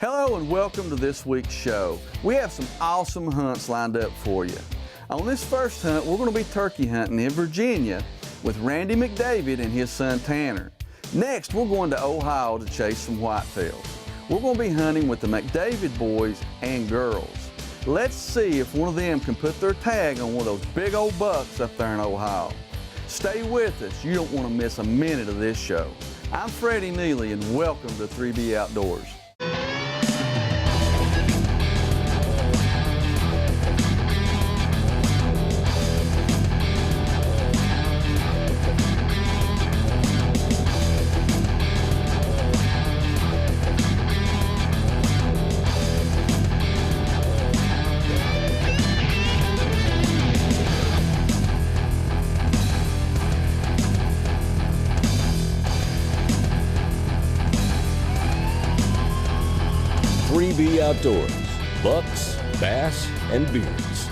Hello and welcome to this week's show. We have some awesome hunts lined up for you. On this first hunt, we're going to be turkey hunting in Virginia with Randy McDavid and his son Tanner. Next, we're going to Ohio to chase some whitetails. We're going to be hunting with the McDavid boys and girls. Let's see if one of them can put their tag on one of those big old bucks up there in Ohio. Stay with us. You don't want to miss a minute of this show. I'm Freddie Neely and welcome to 3B Outdoors. Outdoors, bucks, bass, and beards.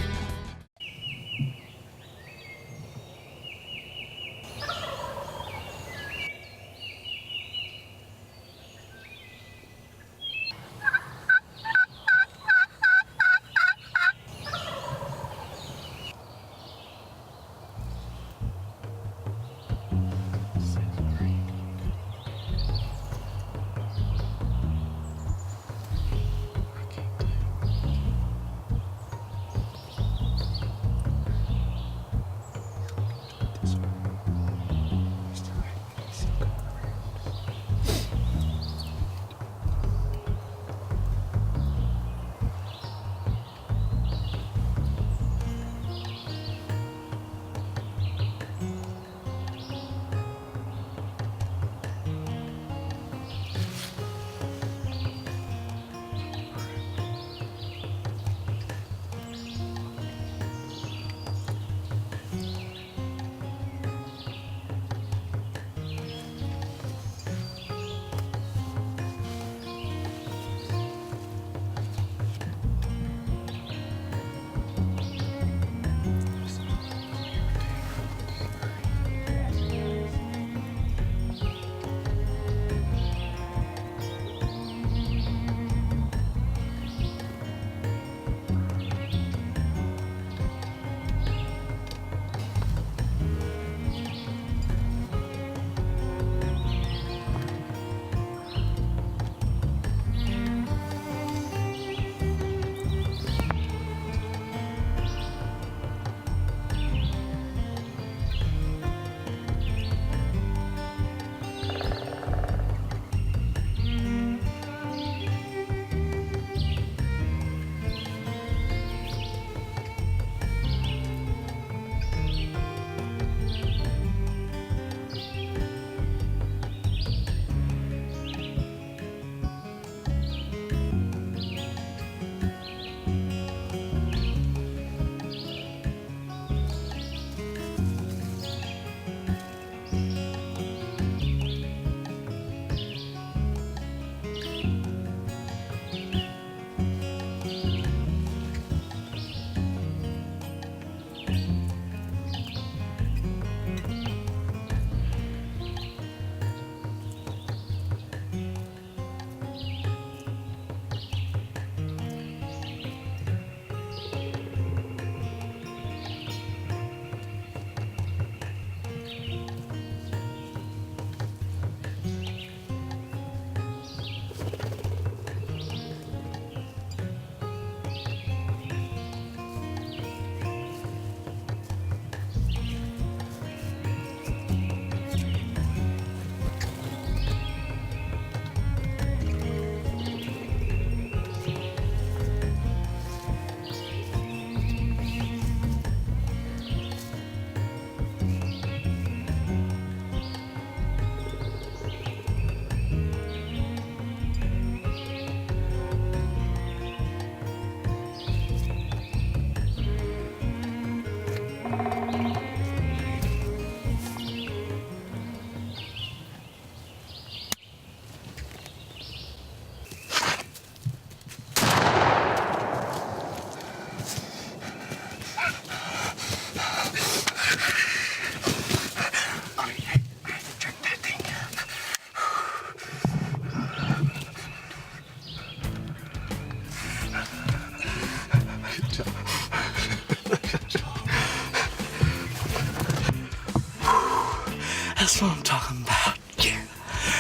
That's what I'm talking about. Yeah,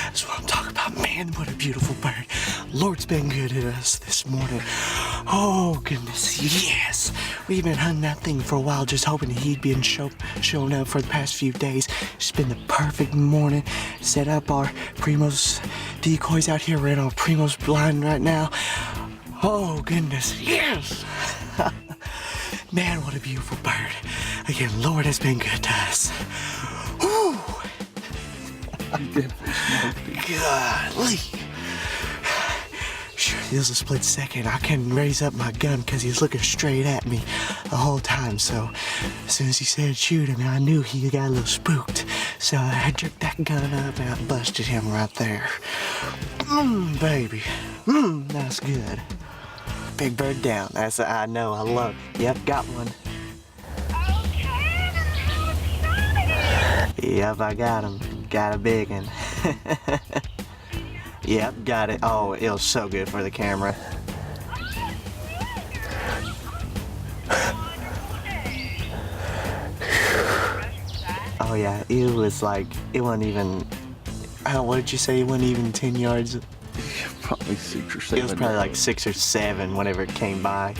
that's what I'm talking about. Man, what a beautiful bird. Lord's been good to us this morning. Oh, goodness, yes. We've been hunting that thing for a while, just hoping he'd been showing up for the past few days. It's been the perfect morning. Set up our Primos decoys out here. We're in our Primos blind right now. Oh, goodness, yes. Man, what a beautiful bird. Again, Lord has been good to us. Whew. Golly. There was a split second. I couldn't raise up my gun because he was looking straight at me the whole time. So as soon as he said shoot him, I knew he got a little spooked. So I jerked that gun up and I busted him right there. Baby. That's good. Big bird down. That's I know. I love it. Yep, got one. Yep, I got him. Got a big one. Yep, got it. Oh, it was so good for the camera. Oh yeah, it was like, it wasn't even, what did you say, it wasn't even 10 yards? Probably 6 or 7. It was probably like 6 or 7 whenever it came by.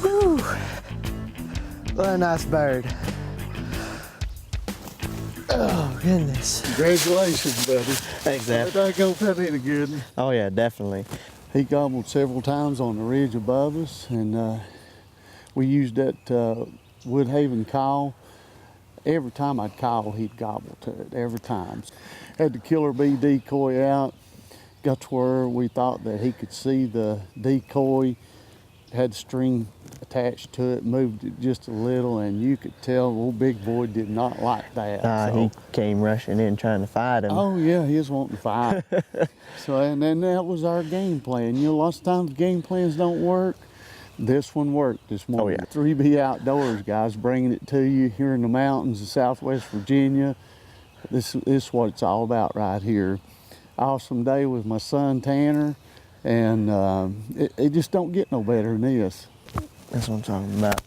Whew. What a nice bird. Oh, goodness. Congratulations, buddy. Thanks, Zach. I go that ain't a good one. Oh, yeah, definitely. He gobbled several times on the ridge above us, and we used that Woodhaven call. Every time I'd call, he'd gobble to it, every time. Had the killer bee decoy out. Got to where we thought that he could see the decoy, had string attached to it, moved it just a little, and you could tell old big boy did not like that. He came rushing in trying to fight him. Oh yeah, he was wanting to fight. So, and then that was our game plan. You know, lots of times game plans don't work. This one worked this morning. Oh, yeah. 3B Outdoors, guys, bringing it to you here in the mountains of Southwest Virginia. This is what it's all about right here. Awesome day with my son Tanner, and it just don't get no better than this. That's what I'm talking about.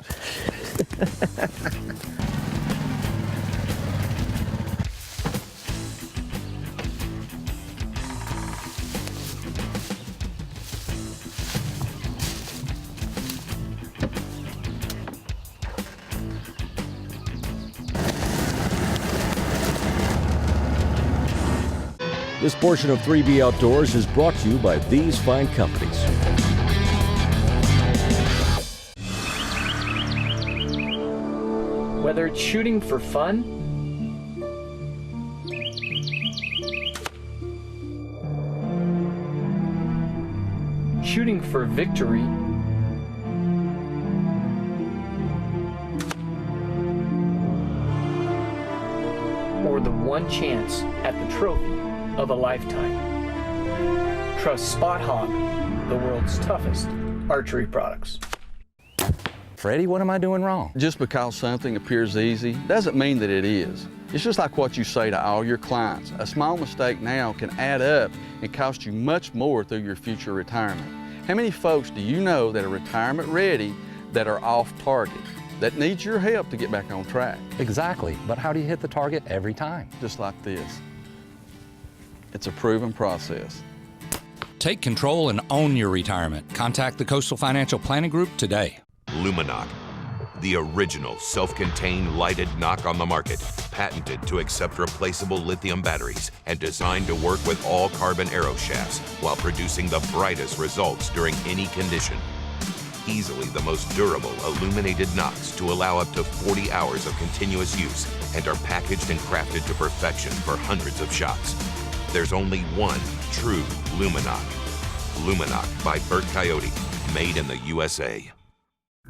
This portion of 3B Outdoors is brought to you by these fine companies. Whether it's shooting for fun, shooting for victory, or the one chance at the trophy of a lifetime, trust Spot Hogg, the world's toughest archery products. Freddie, what am I doing wrong? Just because something appears easy doesn't mean that it is. It's just like what you say to all your clients. A small mistake now can add up and cost you much more through your future retirement. How many folks do you know that are retirement ready that are off target, that need your help to get back on track? Exactly, but how do you hit the target every time? Just like this. It's a proven process. Take control and own your retirement. Contact the Coastal Financial Planning Group today. Luminoc, the original self-contained lighted knock on the market, patented to accept replaceable lithium batteries and designed to work with all carbon arrow shafts while producing the brightest results during any condition. Easily the most durable illuminated knocks to allow up to 40 hours of continuous use and are packaged and crafted to perfection for hundreds of shots. There's only one true Luminoc. Luminoc by Bert Coyote, made in the USA.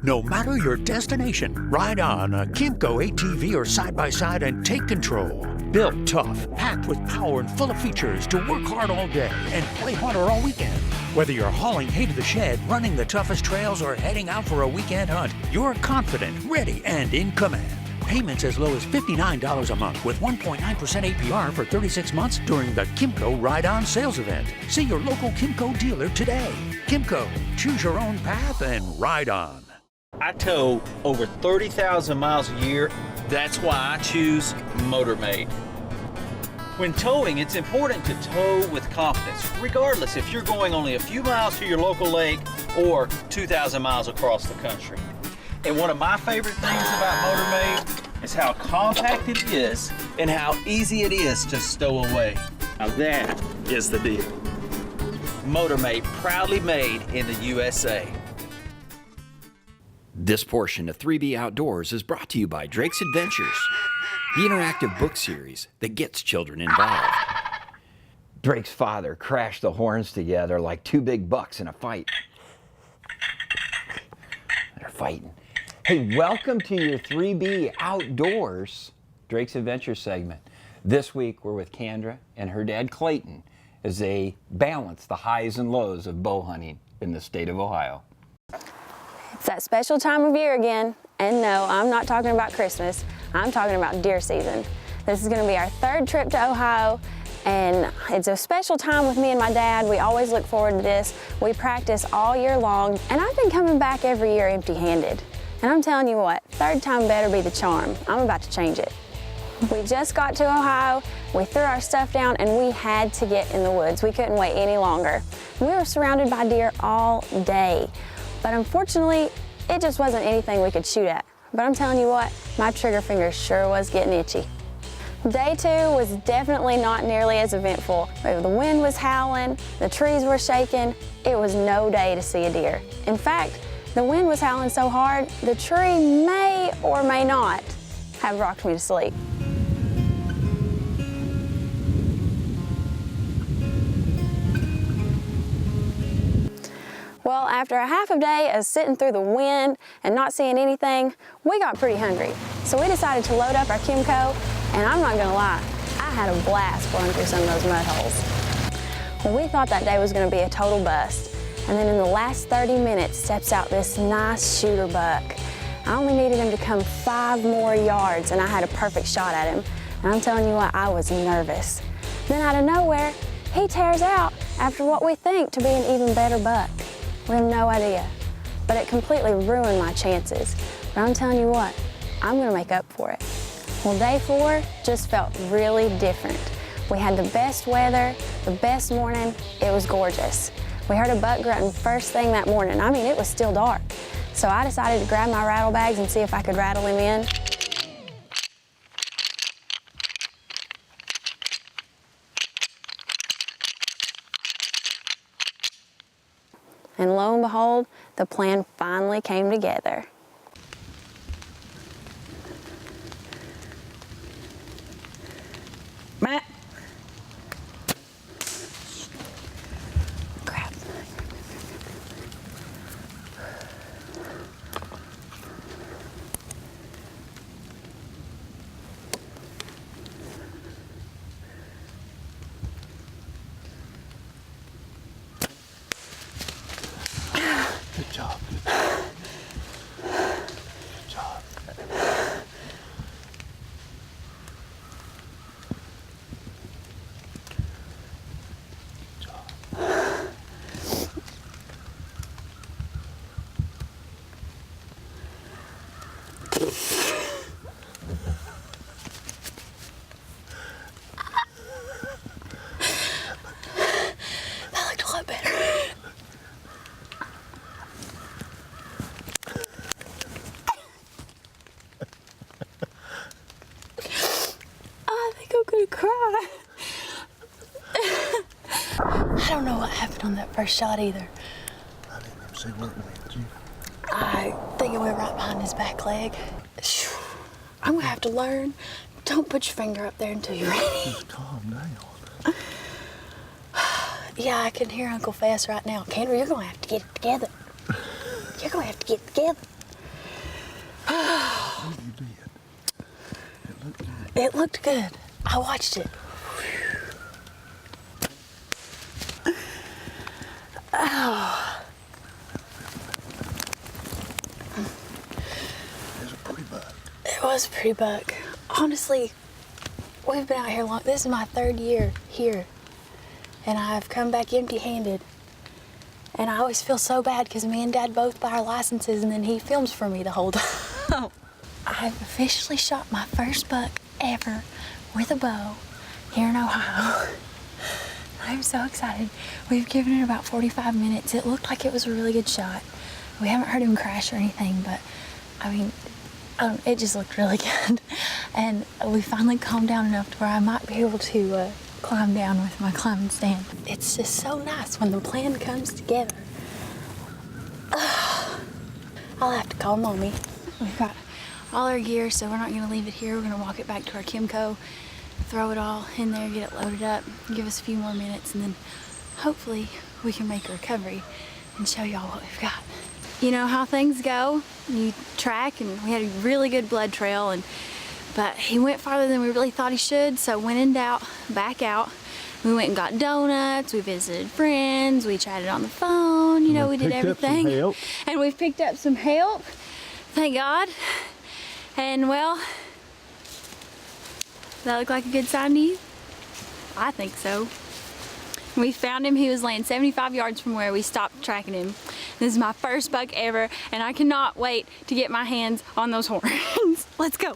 No matter your destination, ride on a Kymco ATV or side-by-side and take control. Built tough, packed with power and full of features to work hard all day and play harder all weekend. Whether you're hauling hay to the shed, running the toughest trails, or heading out for a weekend hunt, you're confident, ready, and in command. Payments as low as $59 a month with 1.9% APR for 36 months during the Kimco Ride-On sales event. See your local Kimco dealer today. Kimco, choose your own path and ride on. I tow over 30,000 miles a year. That's why I choose MotorMaid. When towing, it's important to tow with confidence, regardless if you're going only a few miles to your local lake or 2,000 miles across the country. And one of my favorite things about MotorMaid is how compact it is and how easy it is to stow away. Now that is the deal. MotorMaid, proudly made in the USA. This portion of 3B Outdoors is brought to you by Drake's Adventures, the interactive book series that gets children involved. Drake's father crashed the horns together like two big bucks in a fight. They're fighting. Hey, welcome to your 3B Outdoors Drake's Adventures segment. This week we're with Kendra and her dad Clayton as they balance the highs and lows of bow hunting in the state of Ohio. It's that special time of year again, and no, I'm not talking about Christmas. I'm talking about deer season. This is going to be our third trip to Ohio, and it's a special time with me and my dad. We always look forward to this. We practice all year long, and I've been coming back every year empty-handed. And I'm telling you what, third time better be the charm. I'm about to change it. We just got to Ohio, we threw our stuff down, and we had to get in the woods. We couldn't wait any longer. We were surrounded by deer all day, but unfortunately, it just wasn't anything we could shoot at. But I'm telling you what, my trigger finger sure was getting itchy. Day two was definitely not nearly as eventful. The wind was howling, the trees were shaking. It was no day to see a deer. In fact, the wind was howling so hard, the tree may or may not have rocked me to sleep. Well, after a half a day of sitting through the wind and not seeing anything, we got pretty hungry. So we decided to load up our Kimco, and I'm not gonna lie, I had a blast blowing through some of those mud holes. Well, we thought that day was gonna be a total bust. And then in the last 30 minutes steps out this nice shooter buck. I only needed him to come 5 more yards and I had a perfect shot at him. And I'm telling you what, I was nervous. Then out of nowhere, he tears out after what we think to be an even better buck. We have no idea, but it completely ruined my chances. But I'm telling you what, I'm gonna make up for it. Well, day 4 just felt really different. We had the best weather, the best morning, it was gorgeous. We heard a buck grunting first thing that morning. I mean, it was still dark. So I decided to grab my rattle bags and see if I could rattle him in. And lo and behold, the plan finally came together. Matt. Crap. Good job. Good job. That looked a lot better. I think I'm gonna cry. I don't know what happened on that first shot either. I didn't even see where it went, did you? I think it went right behind his back leg. I'm gonna have to learn. Don't put your finger up there until you're ready. Just calm down. Yeah, I can hear Uncle Fess right now. Kendra, you're gonna have to get it together. You're gonna have to get it together. What you did? It looked good. It looked good. I watched it. Oh. It was a pretty buck. It was was a pretty buck. Honestly, we've been out here long. This is my 3rd year here, and I've come back empty-handed. And I always feel so bad because me and Dad both buy our licenses, and then he films for me the whole time. I've officially shot my first buck ever with a bow here in Ohio. I'm so excited. We've given it about 45 minutes. It looked like it was a really good shot. We haven't heard him crash or anything, but I mean, it just looked really good. And we finally calmed down enough to where I might be able to climb down with my climbing stand. It's just so nice when the plan comes together. I'll have to call Mommy. We've got all our gear, so we're not gonna leave it here. We're gonna walk it back to our Kimco, throw it all in there, get it loaded up, give us a few more minutes, and then hopefully we can make a recovery and show y'all what we've got. You know how things go. You track, and we had a really good blood trail, but he went farther than we really thought he should, so when in doubt, back out. We went and got donuts, we visited friends, we chatted on the phone, you know, we did everything. And we've picked up some help, thank God. And well, does that look like a good sign to you? I think so. We found him, he was laying 75 yards from where we stopped tracking him. This is my first buck ever, and I cannot wait to get my hands on those horns. Let's go.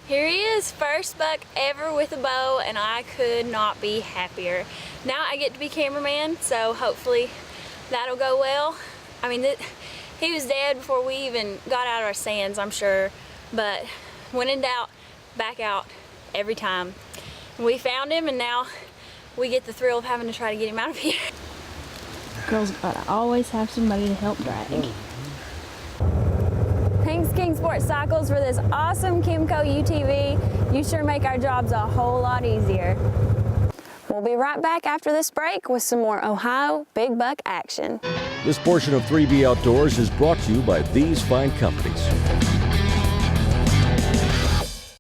Here he is, first buck ever with a bow, and I could not be happier. Now I get to be cameraman, so hopefully that'll go well. I mean, he was dead before we even got out of our stands, I'm sure, but when in doubt, back out every time. We found him, and now we get the thrill of having to try to get him out of here. Girls gotta always have somebody to help drag. Thanks King Sport Cycles for this awesome Kimco UTV. You sure make our jobs a whole lot easier. We'll be right back after this break with some more Ohio big buck action. This portion of 3B Outdoors is brought to you by these fine companies.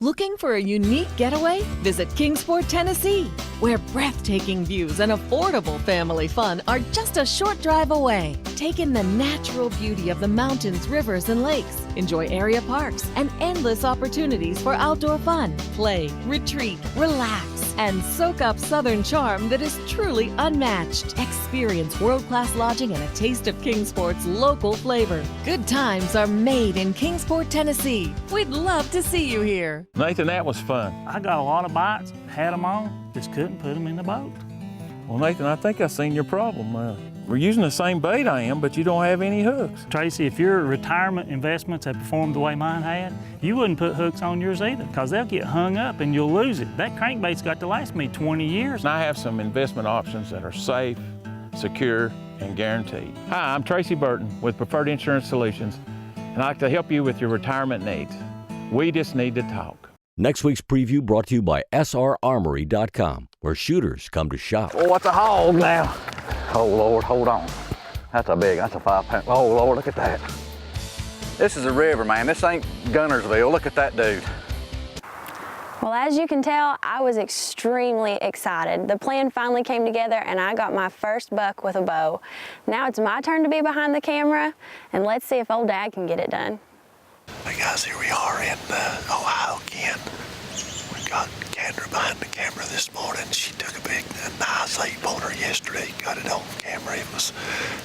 Looking for a unique getaway? Visit Kingsport, Tennessee, where breathtaking views and affordable family fun are just a short drive away. Take in the natural beauty of the mountains, rivers, and lakes. Enjoy area parks and endless opportunities for outdoor fun, play, retreat, relax, and soak up southern charm that is truly unmatched. Experience world-class lodging and a taste of Kingsport's local flavor. Good times are made in Kingsport, Tennessee. We'd love to see you here. Nathan, that was fun. I got a lot of bites, had them on, just couldn't put them in the boat. Well, Nathan, I think I've seen your problem. We're using the same bait I am, but you don't have any hooks. Tracy, if your retirement investments had performed the way mine had, you wouldn't put hooks on yours either, because they'll get hung up and you'll lose it. That crankbait's got to last me 20 years. I have some investment options that are safe, secure, and guaranteed. Hi, I'm Tracy Burton with Preferred Insurance Solutions, and I'd like to help you with your retirement needs. We just need to talk. Next week's preview brought to you by srarmory.com, where shooters come to shop. Oh, what's a hog now? Oh, Lord, hold on. That's a 5-pound. Oh, Lord, look at that. This is a river, man. This ain't Gunnersville. Look at that dude. Well, as you can tell, I was extremely excited. The plan finally came together, and I got my first buck with a bow. Now it's my turn to be behind the camera, and let's see if old Dad can get it done. Hey guys, here we are in Ohio again. We got Kendra behind the camera this morning. She took a nice ape on her yesterday, got it on camera. It was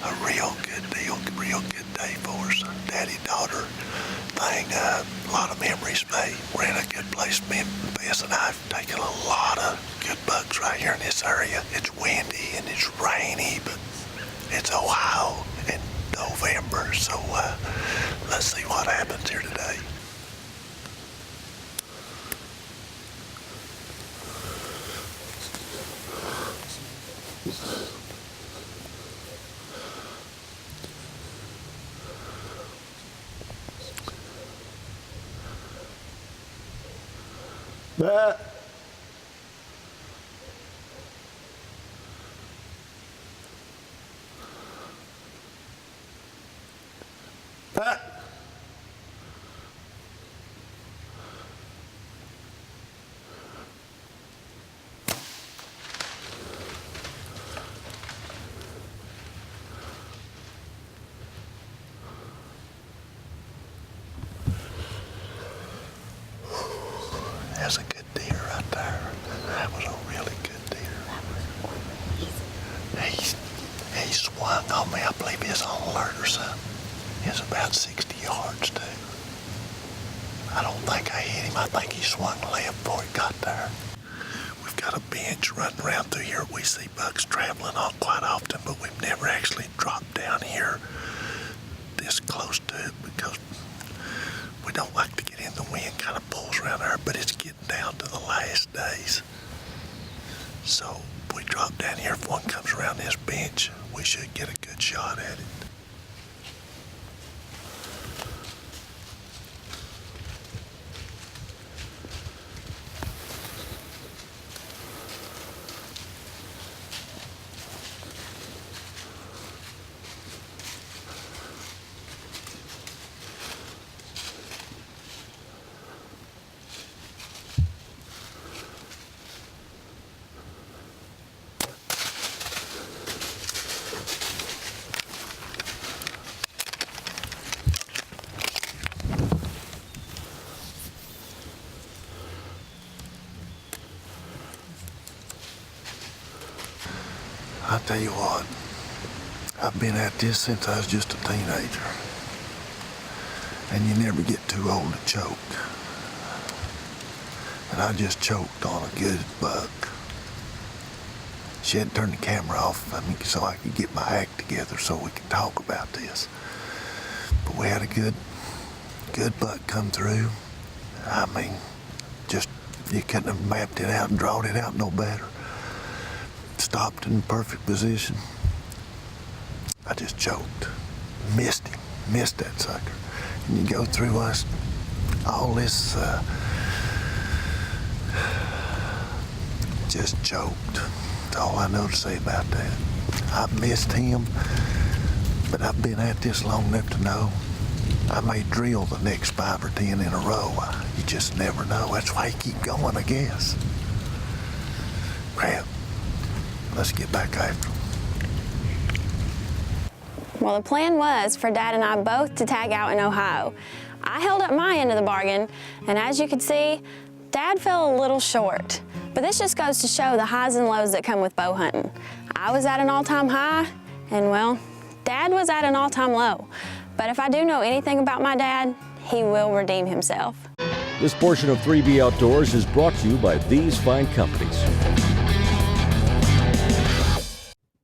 a real good deal, real good day for us. Daddy-daughter thing, a lot of memories made. We're in a good place. Me and Bess and I have taken a lot of good bucks right here in this area. It's windy and it's rainy, but it's Ohio in November, so let's see what happens here today. I think he swung left before he got there. We've got a bench running around through here. We see bucks traveling on quite often, but we've never actually dropped down here this close to it because we don't like to get in the wind. Kind of pulls around there, but it's getting down to the last days. So if we drop down here, if one comes around this bench, we should get a good shot at it. I'll tell you what, I've been at this since I was just a teenager. And you never get too old to choke. And I just choked on a good buck. She had to turn the camera off, so I could get my act together so we could talk about this. But we had a good buck come through. I mean, just, you couldn't have mapped it out and drawn it out no better. Stopped in perfect position. I just choked. Missed him. Missed that sucker. And you go through all this, just choked. That's all I know to say about that. I missed him, but I've been at this long enough to know I may drill the next 5 or 10 in a row. You just never know. That's why you keep going, I guess. Crap. Let's get back after him. Well, the plan was for Dad and I both to tag out in Ohio. I held up my end of the bargain, and as you can see, Dad fell a little short. But this just goes to show the highs and lows that come with bow hunting. I was at an all-time high, and well, Dad was at an all-time low. But if I do know anything about my dad, he will redeem himself. This portion of 3B Outdoors is brought to you by these fine companies.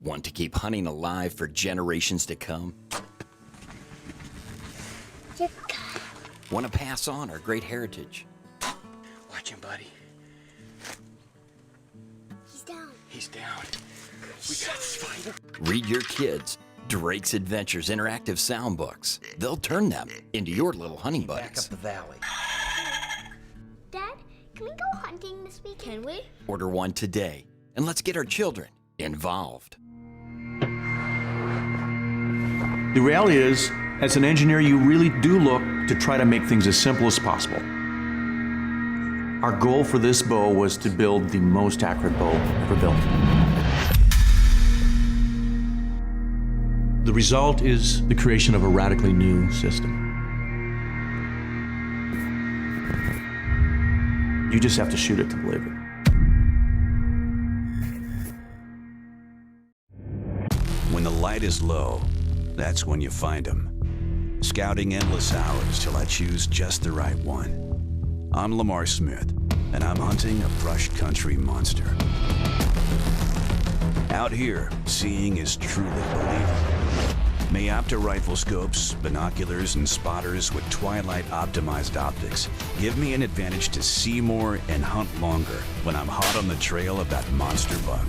Want to keep hunting alive for generations to come? Want to pass on our great heritage? Watch him, buddy. He's down. He's down. We got this fighter. Read your kids Drake's Adventures interactive sound books. They'll turn them into your little hunting buddies. Back up the valley. Dad, can we go hunting this weekend? Can we? Order one today, and let's get our children involved. The reality is, as an engineer, you really do look to try to make things as simple as possible. Our goal for this bow was to build the most accurate bow ever built. The result is the creation of a radically new system. You just have to shoot it to believe it. When the light is low, that's when you find them. Scouting endless hours till I choose just the right one. I'm Lamar Smith, and I'm hunting a brush country monster. Out here, seeing is truly believing. Mayapta rifle scopes, binoculars, and spotters with twilight-optimized optics give me an advantage to see more and hunt longer when I'm hot on the trail of that monster buck.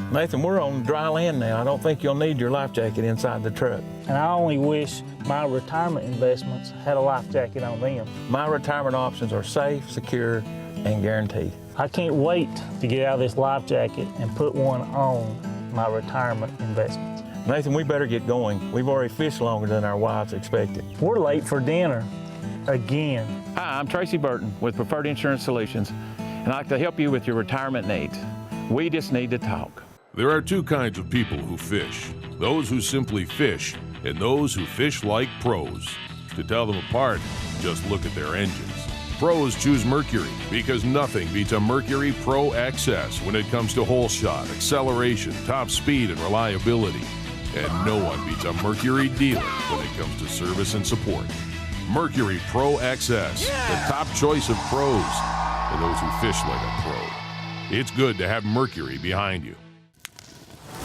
Nathan, we're on dry land now. I don't think you'll need your life jacket inside the truck. And I only wish my retirement investments had a life jacket on them. My retirement options are safe, secure, and guaranteed. I can't wait to get out of this life jacket and put one on my retirement investments. Nathan, we better get going. We've already fished longer than our wives expected. We're late for dinner again. Hi, I'm Tracy Burton with Preferred Insurance Solutions, and I'd like to help you with your retirement needs. We just need to talk. There are two kinds of people who fish, those who simply fish and those who fish like pros. To tell them apart, just look at their engines. Pros choose Mercury because nothing beats a Mercury Pro XS when it comes to hole shot, acceleration, top speed, and reliability. And no one beats a Mercury dealer when it comes to service and support. Mercury Pro XS, the top choice of pros for those who fish like a pro. It's good to have Mercury behind you.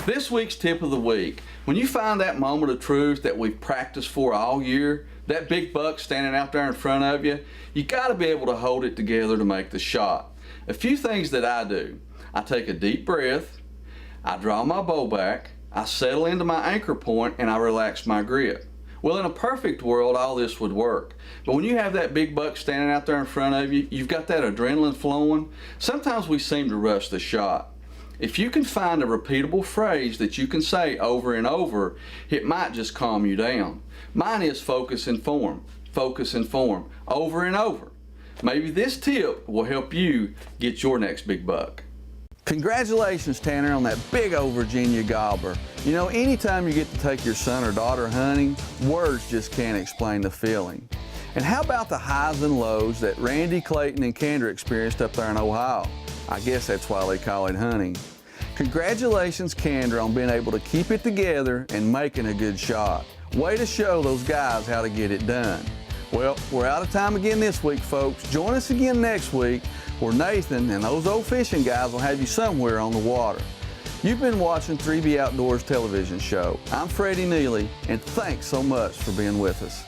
This week's tip of the week. When you find that moment of truth that we've practiced for all year, that big buck standing out there in front of you, you got to be able to hold it together to make the shot. A few things that I do. I take a deep breath, I draw my bow back, I settle into my anchor point, and I relax my grip. Well, in a perfect world, all this would work. But when you have that big buck standing out there in front of you, you've got that adrenaline flowing, sometimes we seem to rush the shot. If you can find a repeatable phrase that you can say over and over, it might just calm you down. Mine is focus and form, over and over. Maybe this tip will help you get your next big buck. Congratulations, Tanner, on that big old Virginia gobbler. You know, anytime you get to take your son or daughter hunting, words just can't explain the feeling. And how about the highs and lows that Randy, Clayton, and Kendra experienced up there in Ohio? I guess that's why they call it hunting. Congratulations, Kendra, on being able to keep it together and making a good shot. Way to show those guys how to get it done. Well, we're out of time again this week, folks. Join us again next week where Nathan and those old fishing guys will have you somewhere on the water. You've been watching 3B Outdoors television show. I'm Freddie Neely, and thanks so much for being with us.